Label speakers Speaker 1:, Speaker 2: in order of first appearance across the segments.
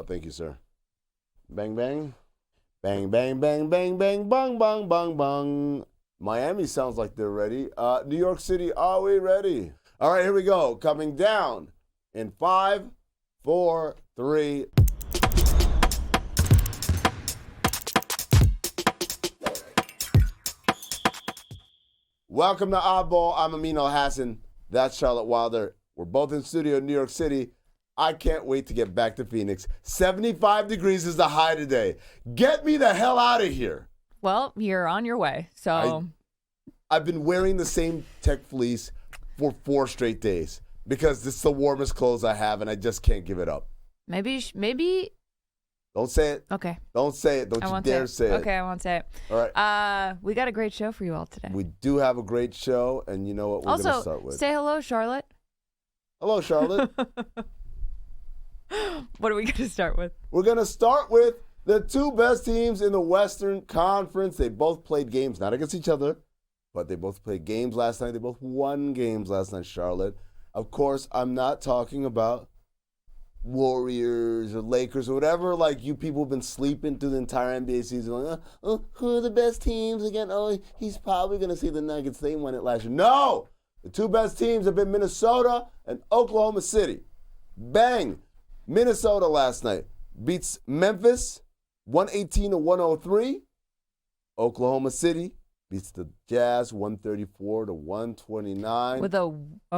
Speaker 1: Thank you, sir. Bang, bang. Bang, bang, bang, bang, bang, bang, bang, bang, bang. Miami sounds like they're ready. New York City, are we ready? All right, here we go. Coming down in 5, 4, 3. Welcome to Oddball. I'm Amin Elhassan. That's Charlotte Wilder. We're both in studio in New York City. I can't wait to get back to Phoenix. 75 degrees is the high today. Get me the hell out of here.
Speaker 2: Well, you're on your way. So
Speaker 1: I've been wearing the same tech fleece for 4 straight days because it's the warmest clothes I have, and I just can't give it up.
Speaker 2: Maybe.
Speaker 1: Don't say it.
Speaker 2: Okay.
Speaker 1: Don't say it. Don't you dare say it.
Speaker 2: Okay, I won't say it.
Speaker 1: All right.
Speaker 2: We got a great show for you all today.
Speaker 1: We do have a great show, and you know what we're going to start with.
Speaker 2: Also, say hello, Charlotte.
Speaker 1: Hello, Charlotte.
Speaker 2: What are we going to start with?
Speaker 1: We're going to start with the 2 best teams in the Western Conference. They both played games, not against each other, but they both played games last night. They both won games last night, Charlotte. Of course, I'm not talking about Warriors or Lakers or whatever, like you people have been sleeping through the entire NBA season. Like, who are the best teams again? Oh, he's probably going to see the Nuggets. They won it last year. No! The 2 best teams have been Minnesota and Oklahoma City. Bang! Minnesota last night beats Memphis 118-103. Oklahoma City beats the Jazz 134-129.
Speaker 2: With a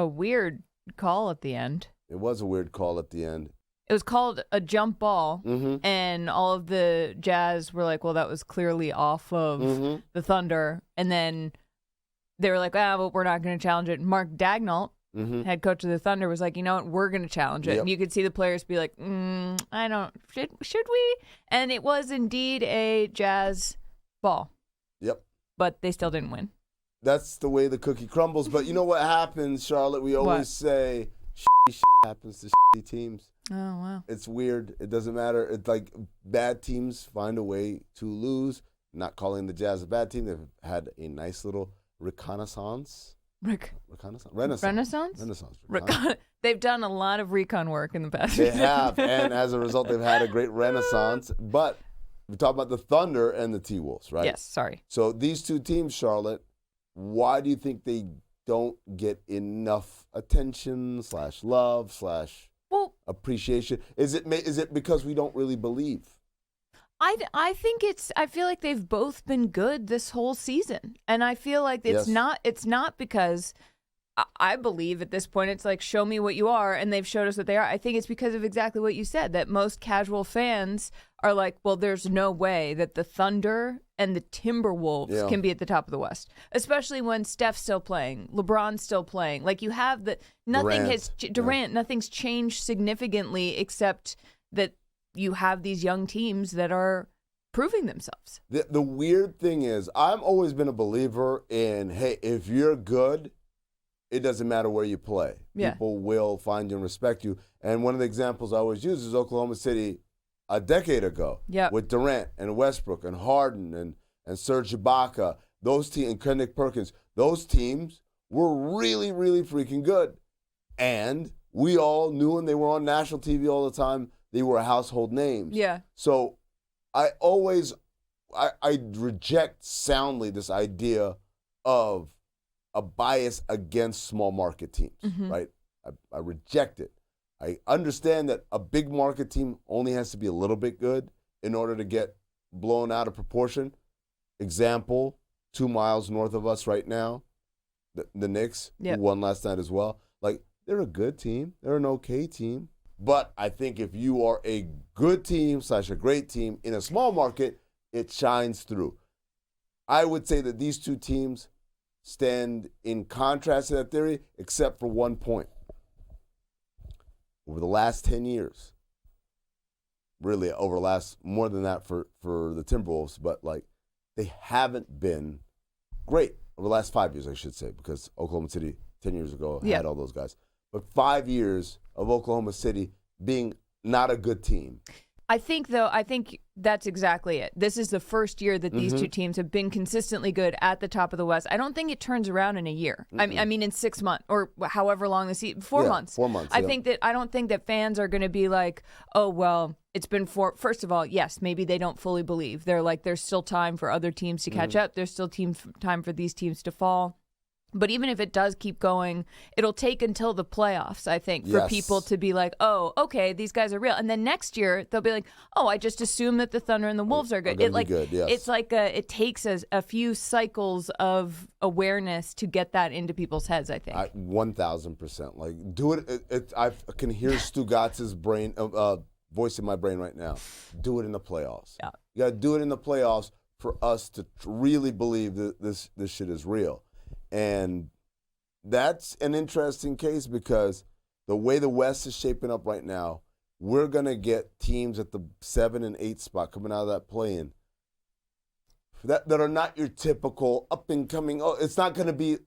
Speaker 2: weird call at the end.
Speaker 1: It was a weird call at the end.
Speaker 2: It was called a jump ball, and all of the Jazz were like, well, that was clearly off of the Thunder. And then they were like, well, we're not going to challenge it. Mark Daigneault, head coach of the Thunder, was like, you know what, we're going to challenge it.
Speaker 1: Yep.
Speaker 2: And you could see the players be like, I don't, should we? And it was indeed a Jazz ball.
Speaker 1: Yep.
Speaker 2: But they still didn't win.
Speaker 1: That's the way the cookie crumbles. But you know what happens, Charlotte? We always say shit happens to shitty teams.
Speaker 2: Oh, wow.
Speaker 1: It's weird. It doesn't matter. It's like bad teams find a way to lose. Not calling the Jazz a bad team. They've had a nice little reconnaissance. Renaissance.
Speaker 2: They've done a lot of recon work in the past.
Speaker 1: They have, and as a result, they've had a great renaissance. But we talk about the Thunder and the T-Wolves, right?
Speaker 2: Yes, sorry.
Speaker 1: So these 2 teams, Charlotte, why do you think they don't get enough attention / love / appreciation? Is it because we don't really believe?
Speaker 2: I think I feel like they've both been good this whole season. And I feel like it's not because I believe at this point it's like, show me what you are, and they've showed us what they are. I think it's because of exactly what you said, that most casual fans are like, well, there's no way that the Thunder and the Timberwolves can be at the top of the West, especially when Steph's still playing, LeBron's still playing. Like, you have nothing's changed significantly except that you have these young teams that are proving themselves.
Speaker 1: The weird thing is, I've always been a believer in, hey, if you're good, it doesn't matter where you play.
Speaker 2: Yeah.
Speaker 1: People will find you and respect you. And one of the examples I always use is Oklahoma City a decade ago with Durant and Westbrook and Harden and Serge Ibaka, those teams, and Kendrick Perkins. Those teams were really, really freaking good. And we all knew them. They were on national TV all the time. They were household names.
Speaker 2: Yeah.
Speaker 1: So I reject soundly this idea of a bias against small market teams, right? I reject it. I understand that a big market team only has to be a little bit good in order to get blown out of proportion. Example, 2 miles north of us right now, the Knicks, who won last night as well. Like, they're a good team. They're an okay team. But I think if you are a good team / a great team in a small market, it shines through. I would say that these 2 teams stand in contrast to that theory, except for one point. Over the last 10 years, really over the last, more than that for the Timberwolves, but like, they haven't been great. Over the last 5 years, I should say, because Oklahoma City 10 years ago had all those guys. But 5 years of Oklahoma City being not a good team.
Speaker 2: I think that's exactly it. This is the first year that these two teams have been consistently good at the top of the West. I don't think it turns around in a year. I mean, in 6 months or however long the season, 4 months.
Speaker 1: 4 months.
Speaker 2: I don't think that fans are going to be like, oh, well, it's been 4. First of all, yes, maybe they don't fully believe. They're like, there's still time for other teams to catch up. There's still time for these teams to fall. But even if it does keep going, it'll take until the playoffs, I think, for people to be like, oh, okay, these guys are real. And then next year, they'll be like, oh, I just assume that the Thunder and the Wolves are good. It's like it takes a few cycles of awareness to get that into people's heads, I think.
Speaker 1: 1,000%. Like, do it. I can hear Stugatz's brain, voice in my brain right now. Do it in the playoffs.
Speaker 2: Yeah.
Speaker 1: You got to do it in the playoffs for us to really believe that this shit is real. And that's an interesting case because the way the West is shaping up right now, we're going to get teams at the 7 and 8 spot coming out of that play-in that are not your typical up-and-coming. Oh, it's not going to be,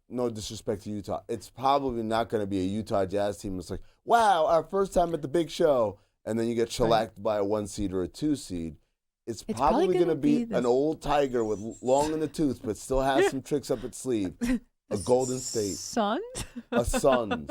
Speaker 1: no disrespect to Utah, it's probably not going to be a Utah Jazz team. It's like, wow, our first time at the big show, and then you get shellacked by a 1 seed or a 2 seed. It's probably going to be an old Tiger with long in the tooth, but still has some tricks up its sleeve. A Golden State.
Speaker 2: Suns?
Speaker 1: A Suns.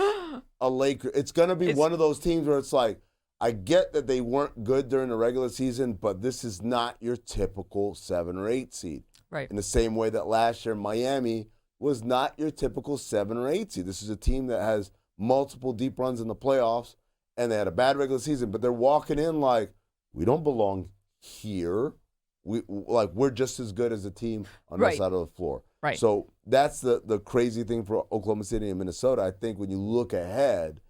Speaker 1: A Laker. It's going to be one of those teams where it's like, I get that they weren't good during the regular season, but this is not your typical 7 or 8 seed.
Speaker 2: Right.
Speaker 1: In the same way that last year Miami was not your typical 7 or 8 seed. This is a team that has multiple deep runs in the playoffs, and they had a bad regular season, but they're walking in like, we don't belong here. We're just as good as a team on that side of the floor.
Speaker 2: Right.
Speaker 1: So that's the crazy thing for Oklahoma City and Minnesota. I think when you look ahead,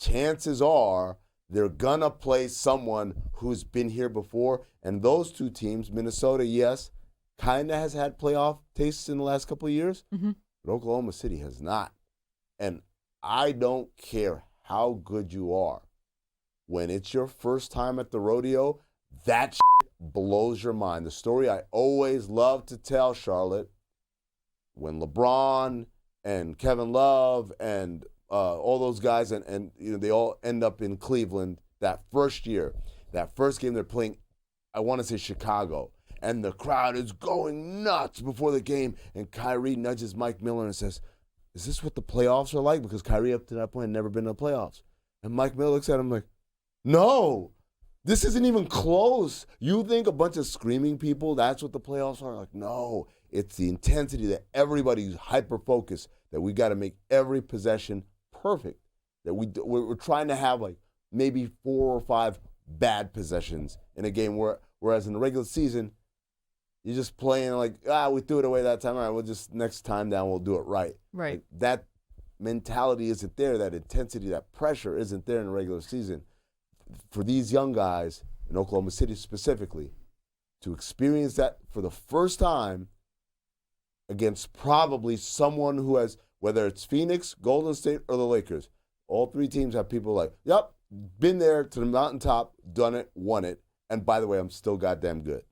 Speaker 1: chances are they're gonna play someone who's been here before. And those two teams, Minnesota, yes, kind of has had playoff tastes in the last couple of years, but Oklahoma City has not. And I don't care how good you are. When it's your first time at the rodeo, that shit blows your mind. The story I always love to tell, Charlotte, when LeBron and Kevin Love and all those guys and they all end up in Cleveland that first year, that first game they're playing, I want to say Chicago, and the crowd is going nuts before the game, and Kyrie nudges Mike Miller and says, is this what the playoffs are like? Because Kyrie up to that point had never been in the playoffs. And Mike Miller looks at him like, no. This isn't even close. You think a bunch of screaming people, that's what the playoffs are? Like, no. It's the intensity that everybody's hyper-focused, that we got to make every possession perfect. That we're trying to have like maybe 4 or 5 bad possessions in a game, whereas in the regular season, you're just playing like, we threw it away that time. All right, we'll just next time down, we'll do it right.
Speaker 2: Right.
Speaker 1: Like, that mentality isn't there. That intensity, that pressure isn't there in the regular season. For these young guys in Oklahoma City specifically, to experience that for the first time against probably someone who has, whether it's Phoenix, Golden State, or the Lakers, all 3 teams have people like, yep, been there to the mountaintop, done it, won it, and by the way, I'm still goddamn good.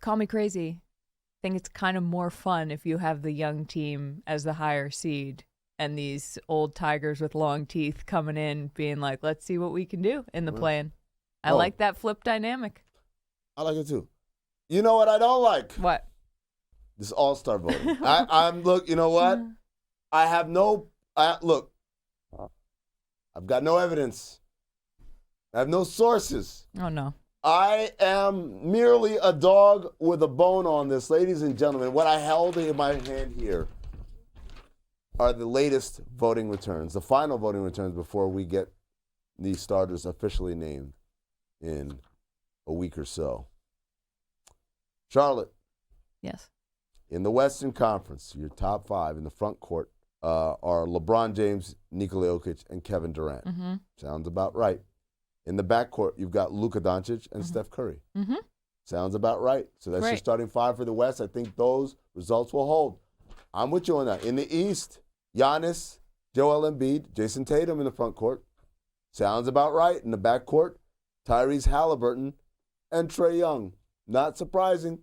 Speaker 2: Call me crazy. I think it's kind of more fun if you have the young team as the higher seed and these old tigers with long teeth coming in being like, let's see what we can do in the play-in. I like that flip dynamic.
Speaker 1: I like it too. You know what I don't like?
Speaker 2: What?
Speaker 1: This all-star voting. Look, you know what? I've got no evidence. I have no sources.
Speaker 2: Oh, no.
Speaker 1: I am merely a dog with a bone on this, ladies and gentlemen. What I held in my hand here are the latest voting returns, the final voting returns before we get these starters officially named in a week or so. Charlotte.
Speaker 2: Yes.
Speaker 1: In the Western Conference, your top 5 in the front court are LeBron James, Nikola Jokic, and Kevin Durant. Sounds about right. In the backcourt, you've got Luka Doncic and Steph Curry. Sounds about right. So that's your starting 5 for the West. I think those results will hold. I'm with you on that. In the East, Giannis, Joel Embiid, Jason Tatum in the front court. Sounds about right. In the backcourt, Tyrese Halliburton and Trae Young. Not surprising.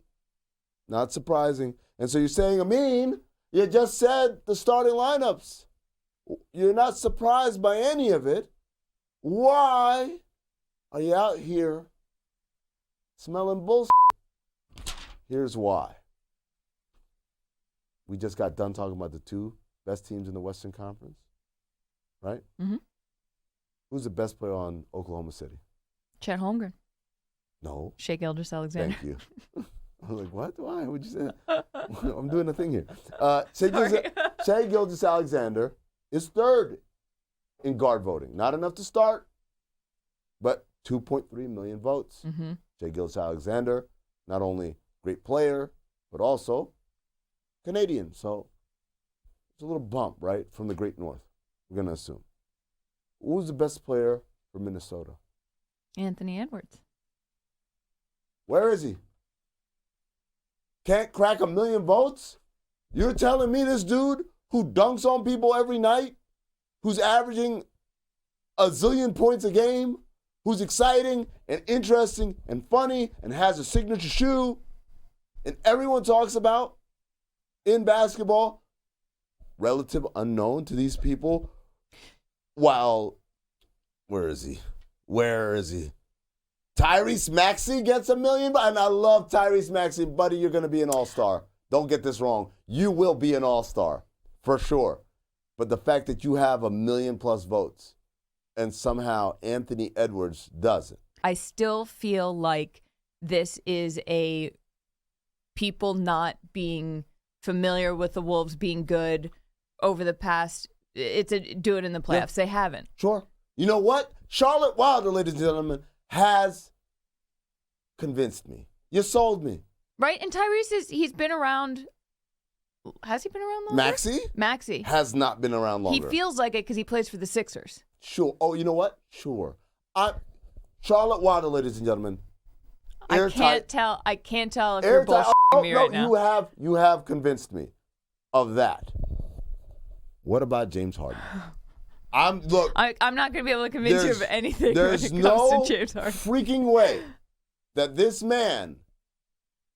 Speaker 1: Not surprising. And so you're saying, Amin, you just said the starting lineups. You're not surprised by any of it. Why Are you out here smelling bullshit? Here's why. We just got done talking about the two best teams in the Western Conference, right?
Speaker 2: Mm-hmm.
Speaker 1: Who's the best player on Oklahoma City?
Speaker 2: Chet Holmgren.
Speaker 1: No.
Speaker 2: Shai Gilgeous-Alexander.
Speaker 1: Thank you. I was like, what? Why would you say that? I'm doing a thing here. Shai Gilgeous-Alexander is third in guard voting. Not enough to start, but 2.3 million votes.
Speaker 2: Mm-hmm.
Speaker 1: Shai Gilgeous-Alexander, not only great player, but also Canadian. So it's a little bump, right, from the Great North, we're going to assume. Who's the best player for Minnesota?
Speaker 2: Anthony Edwards.
Speaker 1: Where is he? Can't crack 1 million votes? You're telling me this dude who dunks on people every night, who's averaging a zillion points a game, who's exciting and interesting and funny and has a signature shoe, and everyone talks about in basketball, relative unknown to these people, while, where is he? Tyrese Maxey gets 1 million, and I love Tyrese Maxey. Buddy, you're going to be an all-star. Don't get this wrong. You will be an all-star, for sure. But the fact that you have 1 million plus votes and somehow Anthony Edwards doesn't.
Speaker 2: I still feel like this is a people not being familiar with the Wolves being good over the past. It's a do it in the playoffs. Yeah. They haven't.
Speaker 1: Sure. You know what? Charlotte Wilder, ladies and gentlemen, has convinced me. You sold me.
Speaker 2: Right? And Tyrese he's been around. Has he been around longer? Maxey
Speaker 1: has not been around longer.
Speaker 2: He feels like it because he plays for the Sixers.
Speaker 1: Sure. Oh, you know what? Sure. Charlotte Wilder, ladies and gentlemen.
Speaker 2: I can't tell if you're bullshitting me right now.
Speaker 1: You have convinced me of that. What about James Harden? I'm
Speaker 2: not going to be able to convince you of anything.
Speaker 1: There's
Speaker 2: when it comes
Speaker 1: no
Speaker 2: to James Harden.
Speaker 1: freaking way that this man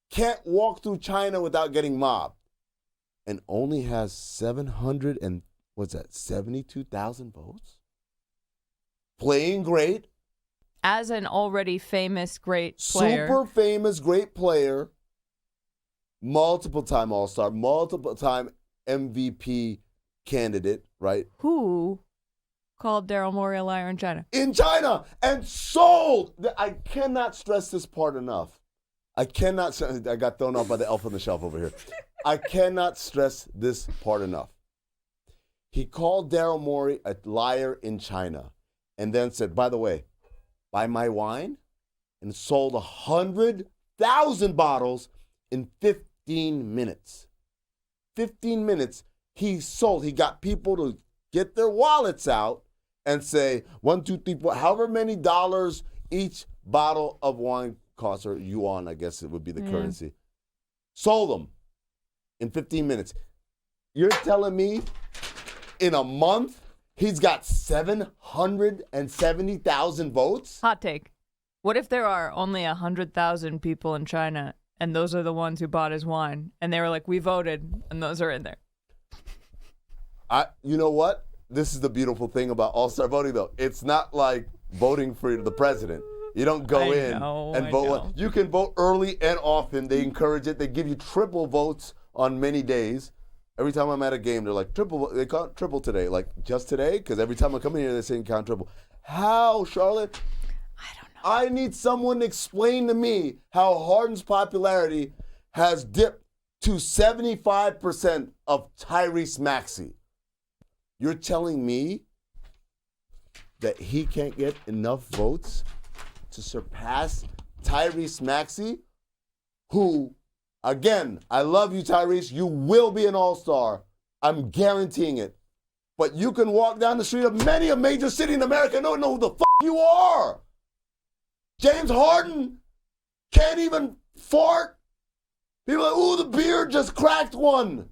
Speaker 1: can't walk through China without getting mobbed, and only has 72,000 votes. Playing great.
Speaker 2: As an already famous great player.
Speaker 1: Super famous great player. Multiple time All-Star, multiple time MVP candidate, right?
Speaker 2: Who called Daryl Morey a liar in China?
Speaker 1: In China, and sold. I cannot stress this part enough. I got thrown off by the elf on the shelf over here. I cannot stress this part enough. He called Daryl Morey a liar in China and then said, by the way, buy my wine, and sold 100,000 bottles in 15 minutes. 15 minutes, he got people to get their wallets out and say, 1, 2, 3, 4, however many dollars each bottle of wine costs, or yuan, I guess it would be the currency. Sold them in 15 minutes. You're telling me in a month he's got 770,000 votes?
Speaker 2: Hot take. What if there are only 100,000 people in China and those are the ones who bought his wine and they were like, we voted and those are in there?
Speaker 1: You know what? This is the beautiful thing about all-star voting, though. It's not like voting for the president. You don't go in and vote. You can vote early and often. They encourage it. They give you triple votes on many days. Every time I'm at a game, they're like, triple. They count triple today. Like, just today? Because every time I come in here, they're saying count triple. How, Charlotte?
Speaker 2: I don't know.
Speaker 1: I need someone to explain to me how Harden's popularity has dipped to 75% of Tyrese Maxey. You're telling me that he can't get enough votes to surpass Tyrese Maxey, who, again, I love you, Tyrese. You will be an all-star. I'm guaranteeing it. But you can walk down the street of many a major city in America and don't know who the fuck you are. James Harden can't even fart. People are like, ooh, the beard just cracked one.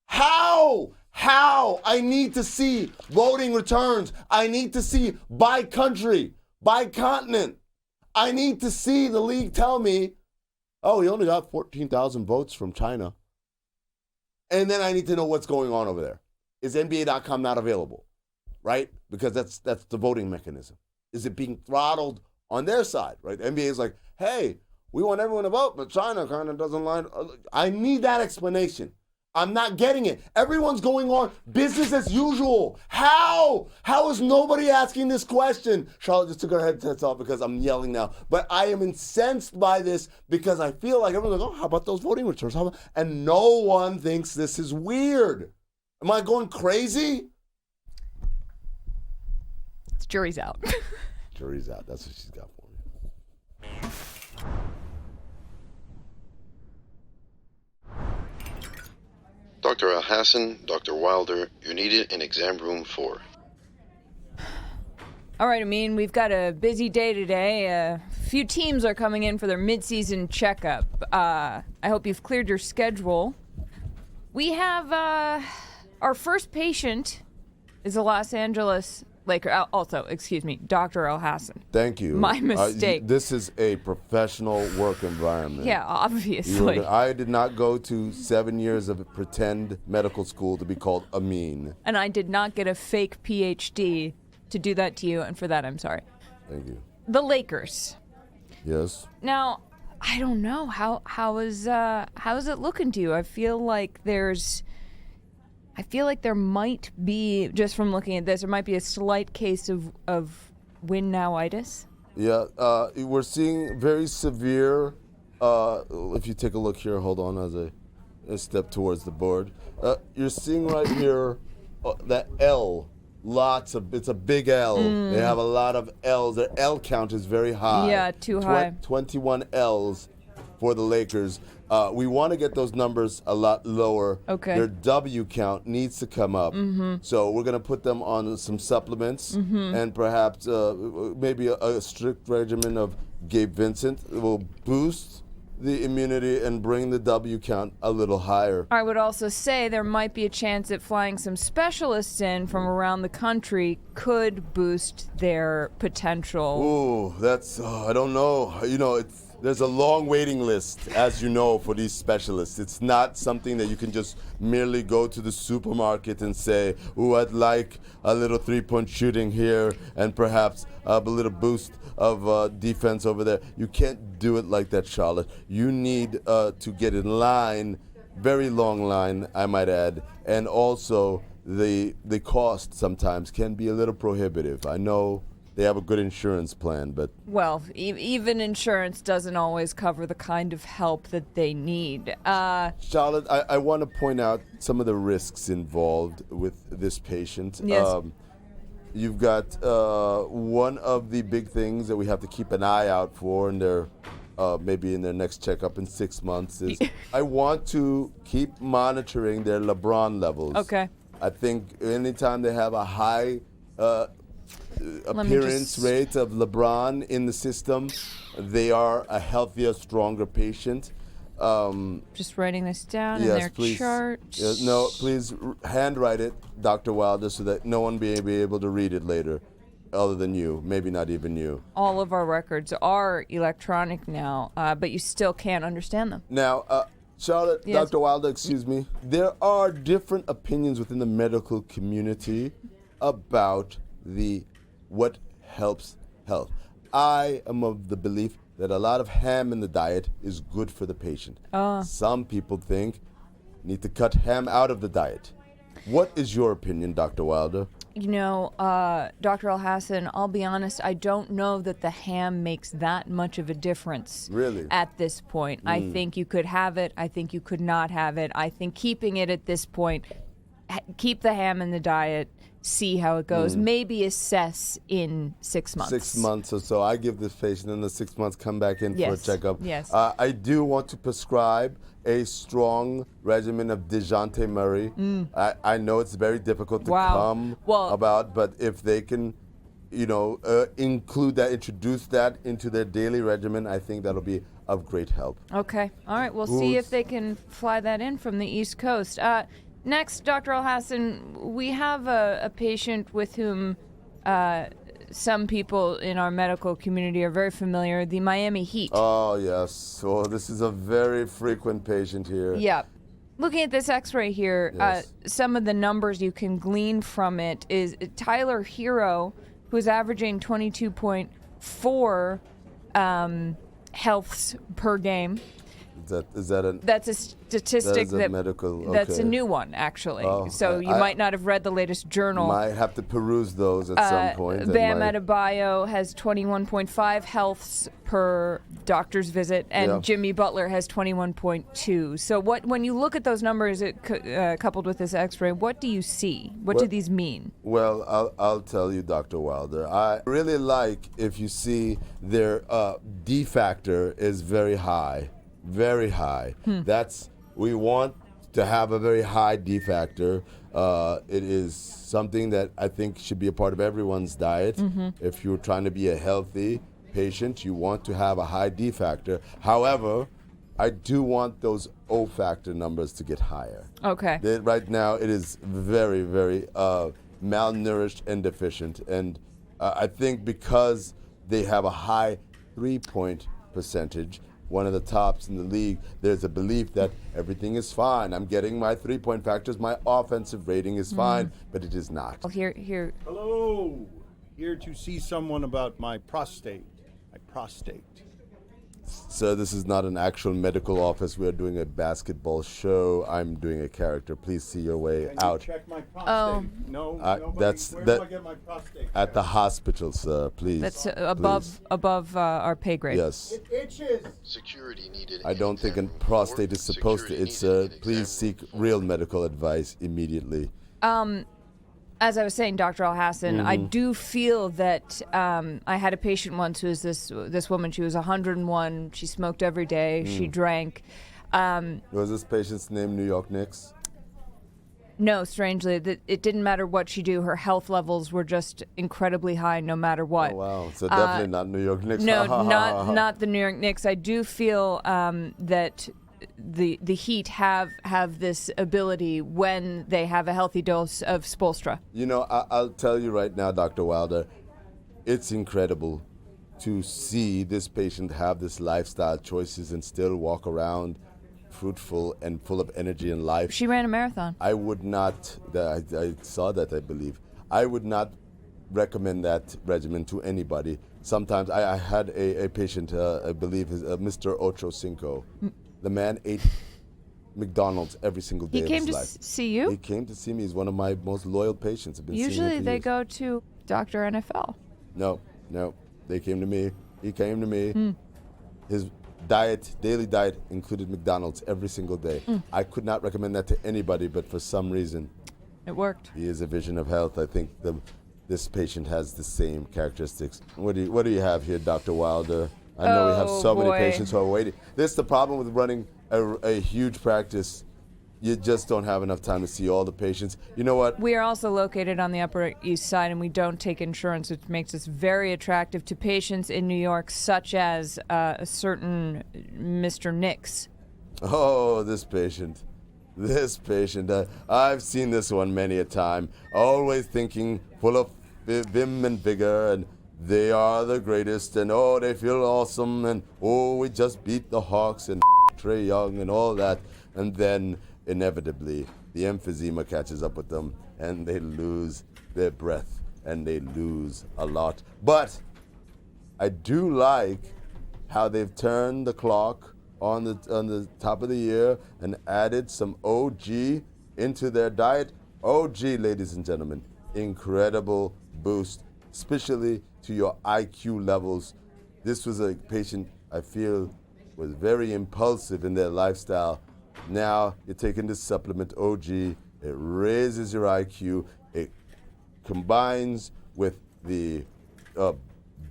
Speaker 1: How? I need to see voting returns. I need to see by country, by continent. I need to see the league tell me, oh, he only got 14,000 votes from China. And then I need to know what's going on over there. Is NBA.com not available? Right? Because that's the voting mechanism. is it being throttled on their side, right? The NBA is like, hey, we want everyone to vote, but China kind of doesn't line. I need that explanation. I'm not getting it. Everyone's going on business as usual. How? How is nobody asking this question? Charlotte just took her headsets off because I'm yelling now. But I am incensed by this because I feel like everyone's like, oh, how about those voting returns? And no one thinks this is weird. Am I going crazy?
Speaker 2: It's jury's out.
Speaker 1: Jury's out. That's what she's got for me.
Speaker 3: Dr. Elhassan, Dr. Wilder, you're needed in exam room 4.
Speaker 2: All right, Amin, we've got a busy day today. A few teams are coming in for their midseason checkup. I hope you've cleared your schedule. We have our first patient is a Los Angeles Laker. Also, excuse me, Dr. Elhassan.
Speaker 1: Thank you.
Speaker 2: My mistake.
Speaker 1: This is a professional work environment.
Speaker 2: Yeah, obviously.
Speaker 1: I did not go to 7 years of pretend medical school to be called Amin.
Speaker 2: And I did not get a fake PhD to do that to you, and for that, I'm sorry.
Speaker 1: Thank you.
Speaker 2: The Lakers.
Speaker 1: Yes.
Speaker 2: Now, I don't know how is it looking to you? I feel like there might be, just from looking at this, there might be a slight case of win-now-itis.
Speaker 1: Yeah, we're seeing very severe, if you take a look here, hold on as I step towards the board. You're seeing right here that L, it's a big L. They have a lot of L's. Their L count is very high.
Speaker 2: Yeah, too high.
Speaker 1: 21 L's for the Lakers. We want to get those numbers a lot lower.
Speaker 2: Okay.
Speaker 1: Their W count needs to come up. So we're going to put them on some supplements and perhaps maybe a strict regimen of Gabe Vincent will boost the immunity and bring the W count a little higher.
Speaker 2: I would also say there might be a chance that flying some specialists in from around the country could boost their potential.
Speaker 1: Ooh, that's, I don't know. There's a long waiting list, as you know, for these specialists. It's not something that you can just merely go to the supermarket and say, ooh, I'd like a little three-point shooting here and perhaps a little boost of defense over there. You can't do it like that, Charlotte. You need to get in line, very long line, I might add, and also the cost sometimes can be a little prohibitive. I know they have a good insurance plan, but...
Speaker 2: Well, even insurance doesn't always cover the kind of help that they need.
Speaker 1: Charlotte, I want to point out some of the risks involved with this patient.
Speaker 2: Yes.
Speaker 1: You've got one of the big things that we have to keep an eye out for in their, maybe in their next checkup in 6 months is I want to keep monitoring their LeBron levels.
Speaker 2: Okay.
Speaker 1: I think anytime they have a high... appearance rate of LeBron in the system, they are a healthier, stronger patient.
Speaker 2: Just writing this down in
Speaker 1: yes,
Speaker 2: their
Speaker 1: please.
Speaker 2: charts.
Speaker 1: No, please handwrite it, Dr. Wilder, so that no one be able to read it later, other than you, maybe not even you.
Speaker 2: All of our records are electronic now, but you still can't understand them.
Speaker 1: Now, Charlotte,
Speaker 2: Yes.
Speaker 1: Dr. Wilder, excuse me. There are different opinions within the medical community about what helps health. I am of the belief that a lot of ham in the diet is good for the patient. Some people think need to cut ham out of the diet. What is your opinion, Dr. Wilder?
Speaker 2: Dr. Elhassan, I'll be honest, I don't know that the ham makes that much of a difference.
Speaker 1: Really?
Speaker 2: At this point. I think you could have it. I think you could not have it. I think keeping it at this point, keep the ham in the diet, see how it goes. Maybe assess in 6 months.
Speaker 1: 6 months or so. I give this patient in the 6 months, come back in for a checkup.
Speaker 2: Yes.
Speaker 1: I do want to prescribe a strong regimen of DeJounte Murray. I know it's very difficult to come about, but if they can, include that, introduce that into their daily regimen, I think that'll be of great help.
Speaker 2: Okay. All right. We'll see if they can fly that in from the East Coast. Next, Dr. Elhassan, we have a patient with whom some people in our medical community are very familiar, the Miami Heat.
Speaker 1: Oh, yes. So this is a very frequent patient here.
Speaker 2: Yeah. Looking at this x-ray here,
Speaker 1: Yes.
Speaker 2: some of the numbers you can glean from it is Tyler Hero, who is averaging 22.4 healths per game.
Speaker 1: That's
Speaker 2: a statistic
Speaker 1: that is a medical. Okay.
Speaker 2: That's a new one, actually.
Speaker 1: Oh,
Speaker 2: so you might not have read the latest journal.
Speaker 1: Might have to peruse those at some point.
Speaker 2: Bam Adebayo has 21.5 healths per doctor's visit, and Jimmy Butler has 21.2. So when you look at those numbers, coupled with this X-ray, what do you see? What do these mean?
Speaker 1: Well, I'll tell you, Dr. Wilder. I really like if you see their D factor is very high. Very high. We want to have a very high D factor. It is something that I think should be a part of everyone's diet. If you're trying to be a healthy patient, you want to have a high D factor. However, I do want those O factor numbers to get higher.
Speaker 2: Okay.
Speaker 1: Right now, it is very, very malnourished and deficient. And I think because they have a high 3-point percentage, one of the tops in the league, there's a belief that everything is fine. I'm getting my 3-point factors, my offensive rating is fine, but it is not.
Speaker 2: Well, here.
Speaker 4: Hello, here to see someone about my prostate. My prostate.
Speaker 1: Sir, this is not an actual medical office. We are doing a basketball show. I'm doing a character. Please see your way
Speaker 4: Can
Speaker 1: out.
Speaker 4: you check my prostate? No, nobody. Where do I get my prostate?
Speaker 1: At the hospital, sir, please.
Speaker 2: That's above our pay grade.
Speaker 1: Yes.
Speaker 4: It itches.
Speaker 3: Security needed.
Speaker 1: I don't think a prostate is supposed to. It's please seek real medical advice immediately.
Speaker 2: As I was saying, Dr. Elhassan, I do feel that I had a patient once who was this woman. She was 101. She smoked every day. She drank.
Speaker 1: Was this patient's name New York Knicks?
Speaker 2: No, strangely, it didn't matter what she do. Her health levels were just incredibly high, no matter what.
Speaker 1: Oh wow! So definitely not New York Knicks.
Speaker 2: No, not the New York Knicks. I do feel that the Heat have this ability when they have a healthy dose of Spoelstra.
Speaker 1: You know, I'll tell you right now, Dr. Wilder, it's incredible to see this patient have this lifestyle choices and still walk around fruitful and full of energy and life.
Speaker 2: She ran a marathon.
Speaker 1: I would not, I saw that, I believe. I would not recommend that regimen to anybody. Sometimes I had a patient, I believe, Mr. Ocho Cinco. The man ate McDonald's every single day of his life.
Speaker 2: He came to see you?
Speaker 1: He came to see me. He's one of my most loyal patients. I've been seeing him
Speaker 2: Usually
Speaker 1: for
Speaker 2: they
Speaker 1: years.
Speaker 2: go to Dr. NFL.
Speaker 1: No. They came to me. He came to me. His daily diet included McDonald's every single day. I could not recommend that to anybody, but for some reason,
Speaker 2: it worked.
Speaker 1: He is a vision of health. I think this patient has the same characteristics. What do you have here, Dr. Wilder? I know we have so many patients who are waiting. This is the problem with running a huge practice. You just don't have enough time to see all the patients. You know what?
Speaker 2: We are also located on the Upper East Side, and we don't take insurance, which makes us very attractive to patients in New York, such as a certain Mr. Knicks.
Speaker 1: Oh, this patient. I've seen this one many a time. Always thinking full of vim and vigor, and they are the greatest, and oh, they feel awesome, and oh, we just beat the Hawks, and Trae Young, and all that. And then, inevitably, the emphysema catches up with them, and they lose their breath, and they lose a lot. But I do like how they've turned the clock on the top of the year and added some OG into their diet. OG, ladies and gentlemen, incredible boost, especially to your IQ levels. This was a patient I feel was very impulsive in their lifestyle. Now you're taking this supplement OG, it raises your IQ, it combines with the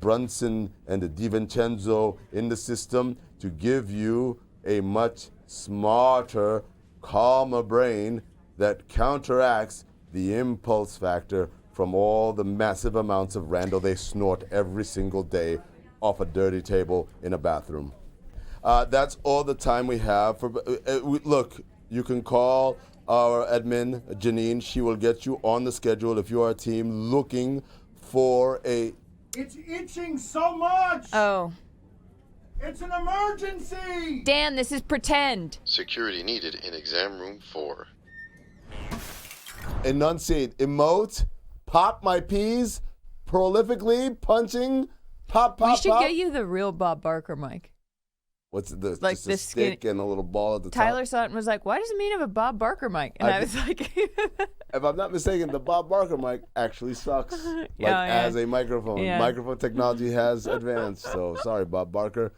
Speaker 1: Brunson and the DiVincenzo in the system to give you a much smarter, calmer brain that counteracts the impulse factor from all the massive amounts of Randall they snort every single day off a dirty table in a bathroom. That's all the time we have. Look, you can call our admin, Janine. She will get you on the schedule if you are a team looking for a...
Speaker 4: It's itching so much!
Speaker 2: Oh.
Speaker 4: It's an emergency!
Speaker 2: Dan, this is pretend.
Speaker 3: Security needed in exam room 4.
Speaker 1: Enunciate, emote, pop my peas, prolifically punching, pop,
Speaker 2: We should
Speaker 1: pop.
Speaker 2: get you the real Bob Barker mic.
Speaker 1: What's the
Speaker 2: Like
Speaker 1: just
Speaker 2: the
Speaker 1: a stick and a little ball at the top?
Speaker 2: Tyler Sutton was like, "Why does Amin have a Bob Barker mic?" And I was like,
Speaker 1: If I'm not mistaken, the Bob Barker mic actually sucks.
Speaker 2: Yeah.
Speaker 1: As a microphone.
Speaker 2: Yeah.
Speaker 1: Microphone technology has advanced. So sorry, Bob Barker.